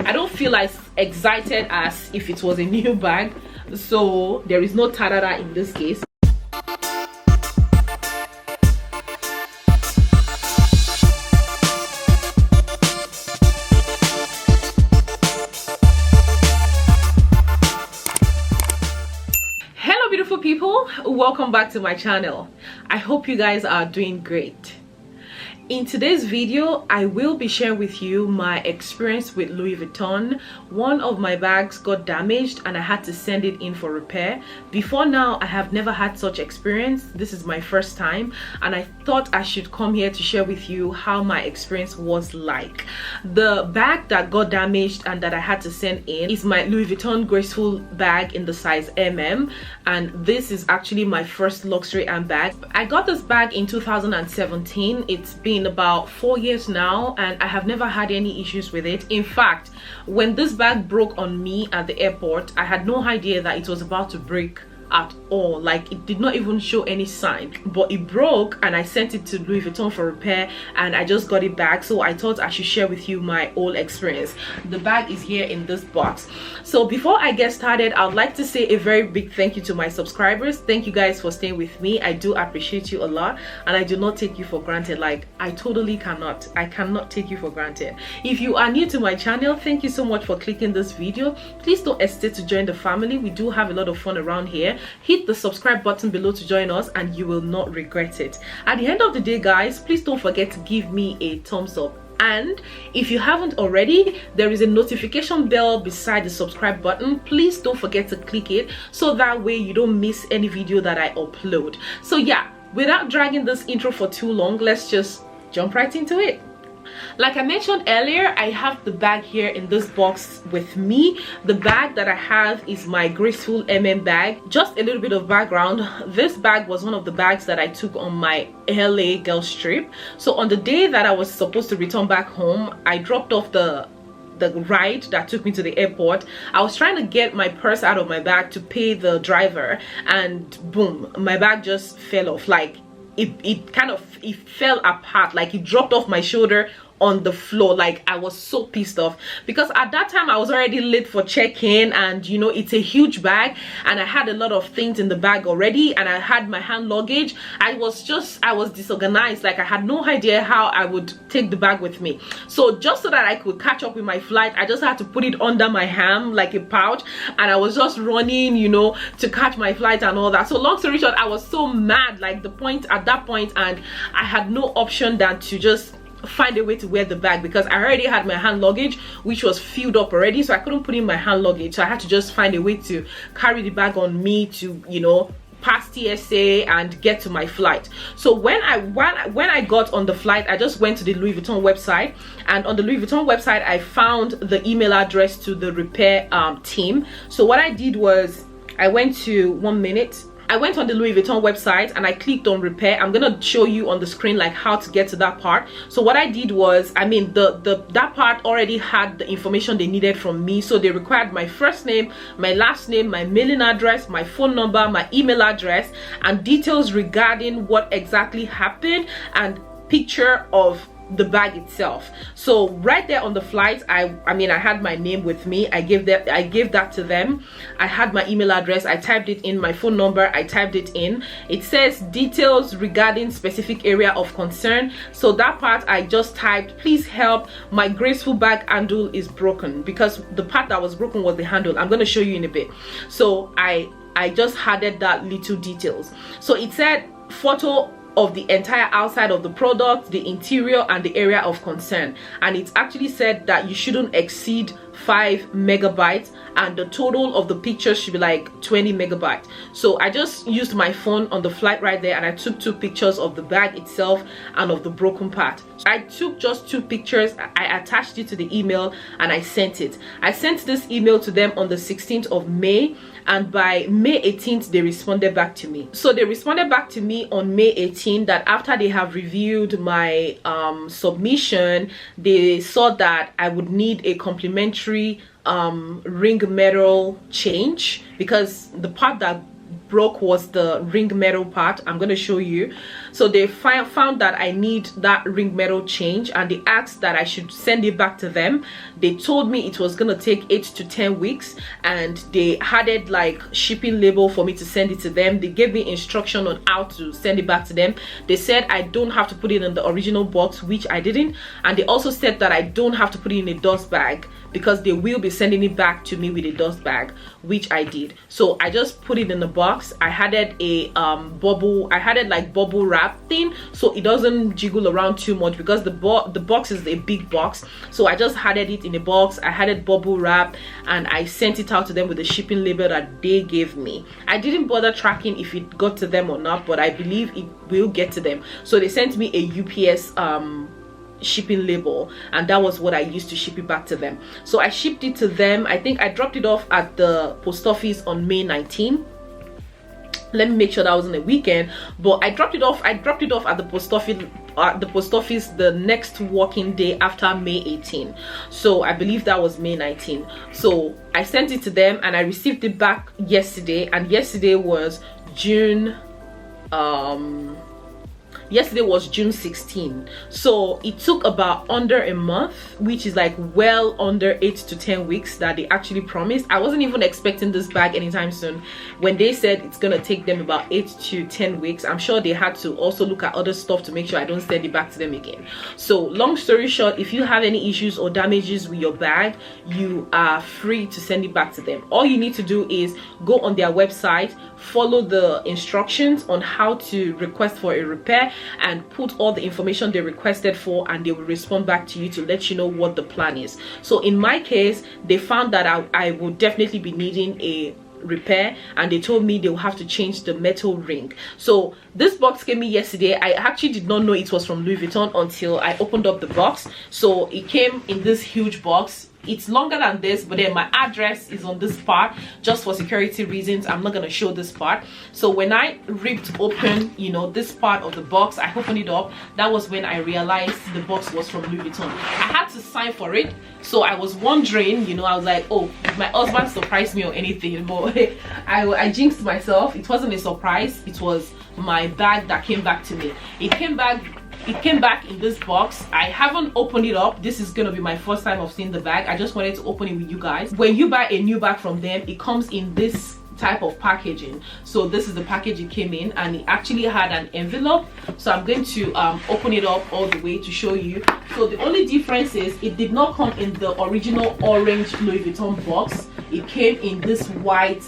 I don't feel as excited as if it was a new bag, so there is no tarara in this case. Hello beautiful people, welcome back to my channel. I hope you guys are doing great. In today's video, I will be sharing with you my experience with Louis Vuitton. One of my bags got damaged and I had to send it in for repair. Before now, I have never had such experience. This is my first time and I thought I should come here to share with you how my experience was like. The bag that got damaged and that I had to send in is my Louis Vuitton Graceful bag in the size MM, and this is actually my first luxury handbag. I got this bag in 2017. It's been about 4 years now and I have never had any issues with it. In fact, when this bag broke on me at the airport, I had no idea that it was about to break at all. Like, it did not even show any sign, but it broke and I sent it to Louis Vuitton for repair and I just got it back. So I thought I should share with you my whole experience. The bag is here in this box. So before I get started, I would like to say a very big thank you to my subscribers. Thank you guys for staying with me. I do appreciate you a lot and I do not take you for granted. Like, I cannot take you for granted. If you are new to my channel, thank you so much for clicking this video. Please don't hesitate to join the family. We do have a lot of fun around here. Hit the subscribe button below to join us and you will not regret it. At the end of the day, guys, please don't forget to give me a thumbs up. And if you haven't already, there is a notification bell beside the subscribe button. Please don't forget to click it so that way you don't miss any video that I upload. So yeah, without dragging this intro for too long, let's just jump right into it. Like I mentioned earlier, I have the bag here in this box with me. The bag that I have is my Graceful MM bag. Just a little bit of background. This bag was one of the bags that I took on my LA girls trip. So on the day that I was supposed to return back home, I dropped off the ride that took me to the airport. I was trying to get my purse out of my bag to pay the driver, and boom, my bag just fell off. Like, it fell apart. Like, it dropped off my shoulder on the floor. Like, I was so pissed off because at that time I was already late for check-in, and you know, it's a huge bag and I had a lot of things in the bag already and I had my hand luggage. I was disorganized. Like, I had no idea how I would take the bag with me. So just so that I could catch up with my flight, I just had to put it under my ham like a pouch and I was just running, you know, to catch my flight and all that. So long story short, I was so mad, like, at that point, and I had no option than to just find a way to wear the bag because I already had my hand luggage which was filled up already, so I couldn't put in my hand luggage. So I had to just find a way to carry the bag on me to, you know, pass TSA and get to my flight. So when I got on the flight, I just went to the Louis Vuitton website, and on the Louis Vuitton website I found the email address to the repair team. So what I did was I went on the Louis Vuitton website and I clicked on repair. I'm gonna show you on the screen like how to get to that part. So what I did was, I mean, that part already had the information they needed from me. So they required my first name, my last name, my mailing address, my phone number, my email address, and details regarding what exactly happened, and picture of the bag itself. So right there on the flight, I mean, I had my name with me. I gave that to them. I had my email address. I typed it in. My phone number, I typed it in. It says details regarding specific area of concern. So that part I just typed, please help, my Graceful bag handle is broken, because the part that was broken was the handle. I'm going to show you in a bit. So I just added that little details. So it said photo of the entire outside of the product, the interior, and the area of concern, and it actually said that you shouldn't exceed 5 megabytes and the total of the pictures should be like 20 megabytes. So I just used my phone on the flight right there and I took 2 pictures of the bag itself and of the broken part. So I took just 2 pictures, I attached it to the email and I sent it. I sent this email to them on the 16th of May, and by May 18th they responded back to me. So they responded back to me on May 18th that after they have reviewed my submission, they saw that I would need a complimentary ring metal change, because the part that broke was the ring metal part. I'm going to show you. So they found that I need that ring metal change, and they asked that I should send it back to them. They told me it was going to take 8 to 10 weeks, and they added like shipping label for me to send it to them. They gave me instruction on how to send it back to them. They said I don't have to put it in the original box, which I didn't, and they also said that I don't have to put it in a dust bag because they will be sending it back to me with a dust bag, which I did. So I just put it in the box. I added a like bubble wrap thing so it doesn't jiggle around too much, because the box is a big box. So I just added it in a box. I added bubble wrap, and I sent it out to them with the shipping label that they gave me. I didn't bother tracking if it got to them or not, but I believe it will get to them. So they sent me a UPS shipping label, and that was what I used to ship it back to them. So I shipped it to them. I think I dropped it off at the post office on May 19. Let me make sure that wasn't a weekend, but I dropped it off at the post office the next working day after May 18. So I believe that was May 19. So I sent it to them, and I received it back yesterday, and yesterday was June 16. So it took about under a month, which is like well under 8 to 10 weeks that they actually promised. I wasn't even expecting this bag anytime soon. When they said it's gonna take them about 8 to 10 weeks, I'm sure they had to also look at other stuff to make sure I don't send it back to them again. So long story short, if you have any issues or damages with your bag, you are free to send it back to them. All you need to do is go on their website, follow the instructions on how to request for a repair, and put all the information they requested for, and they will respond back to you to let you know what the plan is. So in my case, they found that I would definitely be needing a repair, and they told me they will have to change the metal ring. So this box came me yesterday. I actually did not know it was from Louis Vuitton until I opened up the box. So it came in this huge box. It's longer than this, but then my address is on this part. Just for security reasons, I'm not going to show this part. So when I ripped open, you know, this part of the box, I opened it up. That was when I realized the box was from Louis Vuitton. I had to sign for it, so I was wondering, you know, I was like, oh, did my husband surprise me or anything? But I jinxed myself. It wasn't a surprise. It was my bag that came back to me. It came back in this box. I haven't opened it up. This is gonna be my first time of seeing the bag. I just wanted to open it with you guys. When you buy a new bag from them, it comes in this type of packaging. So this is the package it came in, and it actually had an envelope. So I'm going to open it up all the way to show you. So the only difference is it did not come in the original orange Louis Vuitton box. It came in this white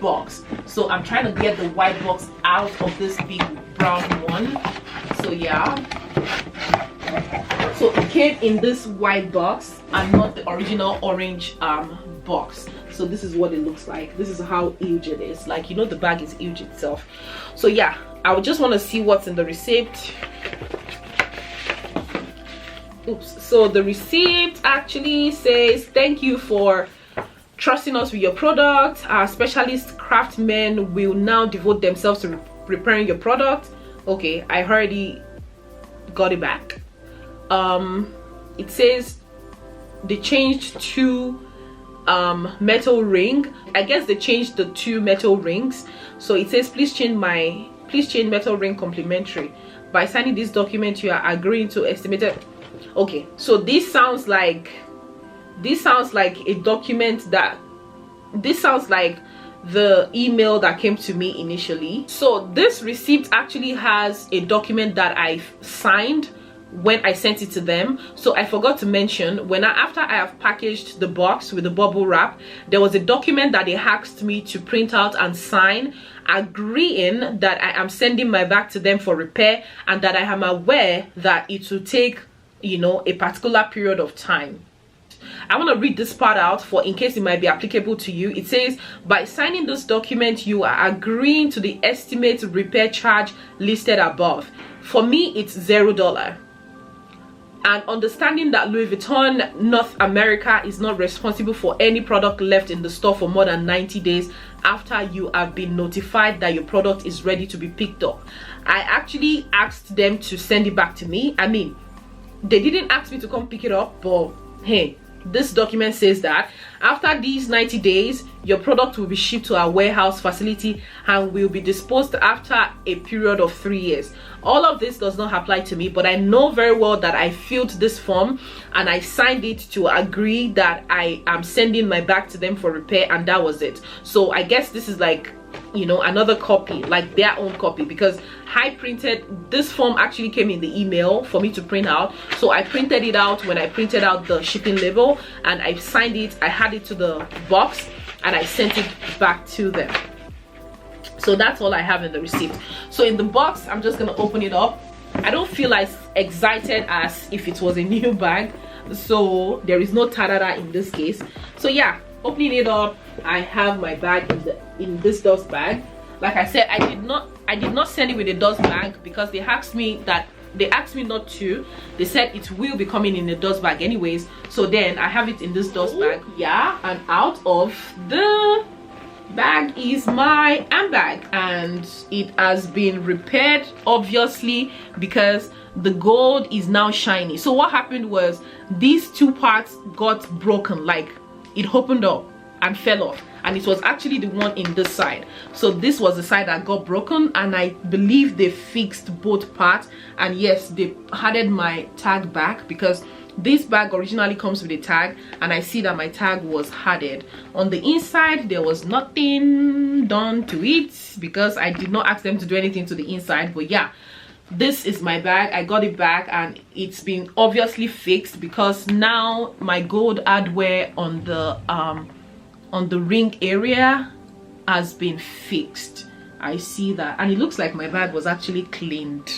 box. So I'm trying to get the white box out of this big brown one. So yeah, so it came in this white box and not the original orange box. So this is what it looks like. This is how huge it is. Like, you know, the bag is huge itself. So yeah, I would just want to see what's in the receipt. Oops. So the receipt actually says, thank you for trusting us with your product. Our specialist craftsmen will now devote themselves to repairing your product. Okay, I already got it back. It says they changed 2 metal ring. I guess they changed the 2 metal rings. So it says, please change metal ring complimentary. By signing this document, you are agreeing to estimated. Okay, so this sounds like a document that sounds like the email that came to me initially. So this receipt actually has a document that I signed when I sent it to them. So I forgot to mention, after I have packaged the box with the bubble wrap, there was a document that they asked me to print out and sign, agreeing that I am sending my bag to them for repair, and that I am aware that it will take, you know, a particular period of time. I want to read this part out for in case it might be applicable to you. It says, by signing this document, you are agreeing to the estimated repair charge listed above. For me, it's $0. And understanding that Louis Vuitton North America is not responsible for any product left in the store for more than 90 days after you have been notified that your product is ready to be picked up. I actually asked them to send it back to me. I mean, they didn't ask me to come pick it up, but hey, this document says that after these 90 days, your product will be shipped to our warehouse facility and will be disposed after a period of 3 years. All of this does not apply to me, but I know very well that I filled this form and I signed it to agree that I am sending my bag to them for repair, and that was it. So I guess this is like, you know, another copy, like their own copy, because I printed this form, actually came in the email for me to print out, so I printed it out when I printed out the shipping label, and I signed it, I had it to the box, and I sent it back to them. So that's all I have in the receipt. So in the box, I'm just gonna open it up. I don't feel as excited as if it was a new bag, so there is no tarara in this case. So yeah, opening it up, I have my bag in this dust bag. Like I said, I did not send it with a dust bag because they asked me not to. They said it will be coming in a dust bag anyways, so then I have it in this dust bag. Yeah, and out of the bag is my handbag, and it has been repaired, obviously, because the gold is now shiny. So what happened was these two parts got broken, like it opened up and fell off, and it was actually the one in this side. So this was the side that got broken, and I believe they fixed both parts, and yes, they added my tag back, because this bag originally comes with a tag, and I see that my tag was added. On the inside there was nothing done to it because I did not ask them to do anything to the inside. But yeah, this is my bag. I got it back and it's been obviously fixed, because now my gold hardware on the ring area has been fixed. I see that, and it looks like my bag was actually cleaned.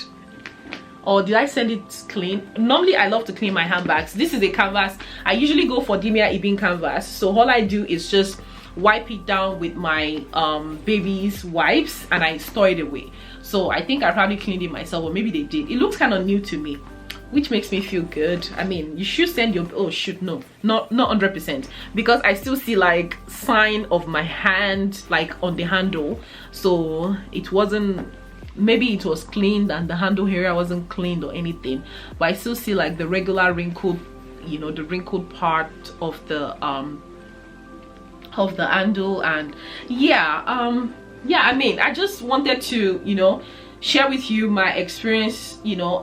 Or did I send it clean? Normally I love to clean my handbags. This is a canvas. I usually go for Dimia Ibin canvas, so all I do is just wipe it down with my baby's wipes and I store it away. So I think I probably cleaned it myself, or maybe they did. It looks kind of new to me, which makes me feel good. I mean, you should send your, oh shoot, no, not 100%, because I still see like sign of my hand like on the handle. So it wasn't, maybe it was cleaned and the handle area wasn't cleaned or anything, but I still see like the regular wrinkled, you know, the wrinkled part of the handle. And yeah, yeah, I mean, I just wanted to, you know, share with you my experience, you know,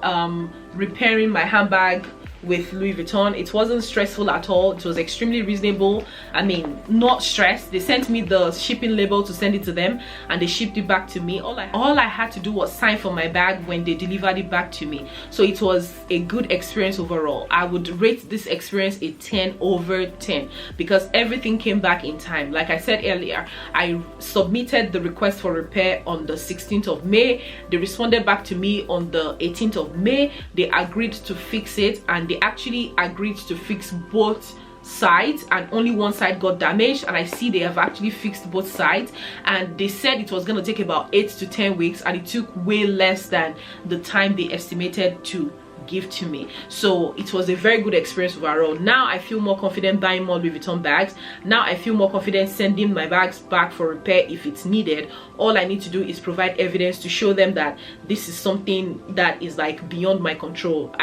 repairing my handbag with Louis Vuitton. It wasn't stressful at all. It was extremely reasonable. I mean, not stressed. They sent me the shipping label to send it to them, and they shipped it back to me. All I had to do was sign for my bag when they delivered it back to me. So it was a good experience overall. I would rate this experience a 10 over 10 because everything came back in time. Like I said earlier, I submitted the request for repair on the 16th of May. They responded back to me on the 18th of May. They agreed to fix it, and they actually agreed to fix both sides, and only one side got damaged, and I see they have actually fixed both sides. And they said it was going to take about 8 to 10 weeks, and it took way less than the time they estimated to give to me. So it was a very good experience overall. Now I feel more confident buying more Louis Vuitton bags. Now I feel more confident sending my bags back for repair if it's needed. All I need to do is provide evidence to show them that this is something that is like beyond my control.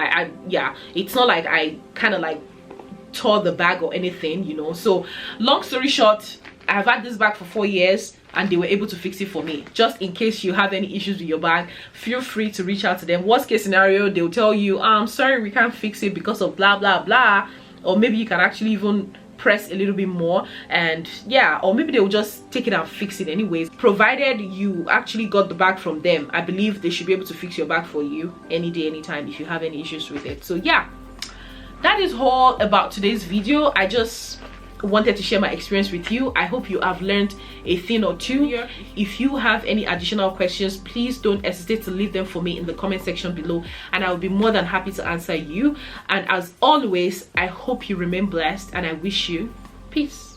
Yeah, it's not like I kind of like tore the bag or anything, you know. So long story short, I've had this bag for 4 years and they were able to fix it for me. Just in case you have any issues with your bag, feel free to reach out to them. Worst case scenario, they'll tell you, I'm sorry, we can't fix it because of blah blah blah, or maybe you can actually even press a little bit more, and yeah, or maybe they'll just take it and fix it anyways. Provided you actually got the bag from them, I believe they should be able to fix your bag for you any day, anytime if you have any issues with it. So yeah, that is all about today's video. I just wanted to share my experience with you. I hope you have learned a thing or two. If you have any additional questions, please don't hesitate to leave them for me in the comment section below, and I will be more than happy to answer you. And as always, I hope you remain blessed, and I wish you peace.